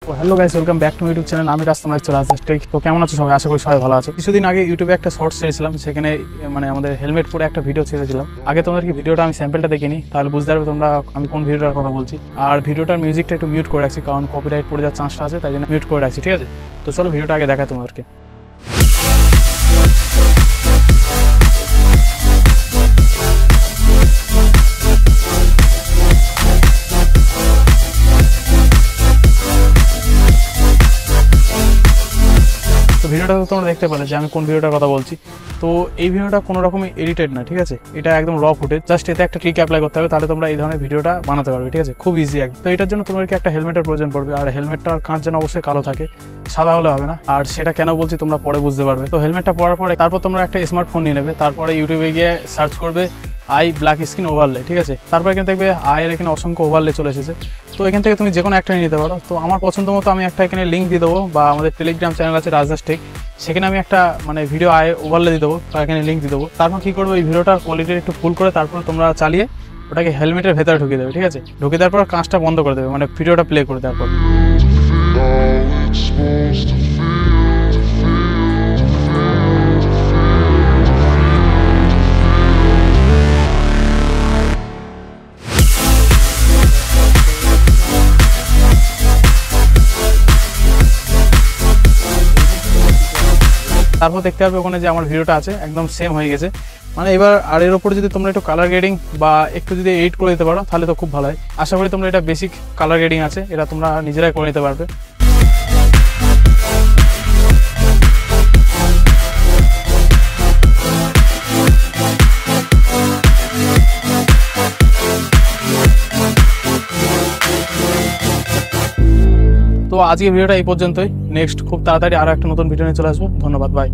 তো hello guys, welcome back to my YouTube channel. আমি customer Rajesh take. তো কেমন আছো সবাই? আশা করি সবাই ভালো আছো। কিছুদিন আগে ইউটিউবে একটা শর্টস ছেড়েছিলাম, সেখানে মানে আমাদের হেলমেট পরে একটা ভিডিও ছেড়েছিলাম। আগে তোমাদেরকে ভিডিওটা আমি স্যাম্পলটা দেখিনি, তাহলে বুঝতে পারবে তোমরা আমি কোন ভিডিওটার কথা বলছি। আর ভিডিওটার মিউজিকটা একটু মিউট করে রাখছি, কারণ কপিরাইট পড়ে যাওয়ার চান্সটা আছে, তাই জন্য মিউট করে রাখছি। ঠিক আছে, তো চলো ভিডিওটা আগে দেখায় তোমাদেরকে। ভিডিওটা তো তোমরা দেখতে পারলে যে আমি কোন ভিডিওটার কথা বলছি। তো এই ভিডিওটা কোনো রকমই এডিটেড না, ঠিক আছে, এটা একদম র ফুটেজ। জাস্ট এতে একটা ট্রিক অ্যাপ্লাই করতে হবে, তাহলে তোমরা এই ধরনের ভিডিওটা বানাতে পারবে। ঠিক আছে, খুব ইজি একদম। তো এটার জন্য তোমাদেরকে একটা হেলমেটের প্রয়োজন পড়বে, আর হেলমেটটার কাঁচ যেন অবশ্যই কালো থাকে, সাদা হলে হবে না। আর সেটা কেন বলছি তোমরা পরে বুঝতে পারবে। তো হেলমেটটা পরার পরে তারপর তোমরা একটা স্মার্টফোন নিয়ে নেবে, তারপরে ইউটিউবে গিয়ে সার্চ করবে আই ব্ল্যাক স্ক্রিন ওভারলে। ঠিক আছে, তারপর এখানে দেখবে আয়ের এখানে অসংখ্য ওভারলে চলে এসেছে। তো এখান থেকে তুমি যে কোনো একটা নিতে পারো। তো আমার পছন্দ মতো আমি একটা এখানে লিঙ্ক দিয়ে দেবো, বা আমাদের টেলিগ্রাম চ্যানেল আছে রাজেশ টেক, সেখানে আমি একটা মানে ভিডিও আয় ওভারলে দিয়ে দেবো, বা এখানে লিঙ্ক দিয়ে দেবো। তারপর কী করবো, এই ভিডিওটার কোয়ালিটি একটু ফুল করে তারপর তোমরা চালিয়ে ওটাকে হেলমেটের ভেতরে ঢুকিয়ে দেবে। ঠিক আছে, ঢুকিয়ে দেওয়ার পর কাঁচটা বন্ধ করে দেবে, মানে ভিডিওটা প্লে করে দেওয়ার পর। তারপর দেখতে পাবে ওখানে যে আমার ভিডিওটা আছে একদম সেম হয়ে গেছে। মানে এবার আর এর উপরে যদি তোমরা একটু কালার গ্রেডিং বা একটু যদি এডিট করে দিতে পারো তাহলে তো খুব ভালো হয়। আশা করি তোমরা এটা বেসিক কালার গ্রেডিং আছে, এটা তোমরা নিজেরাই করে নিতে পারবে। তো আজকে ভিডিওটা এই পর্যন্তই। নেক্সট খুব তাড়াতাড়ি আরও একটা নতুন ভিডিও নিয়ে চলে আসবো। ধন্যবাদ, বাই।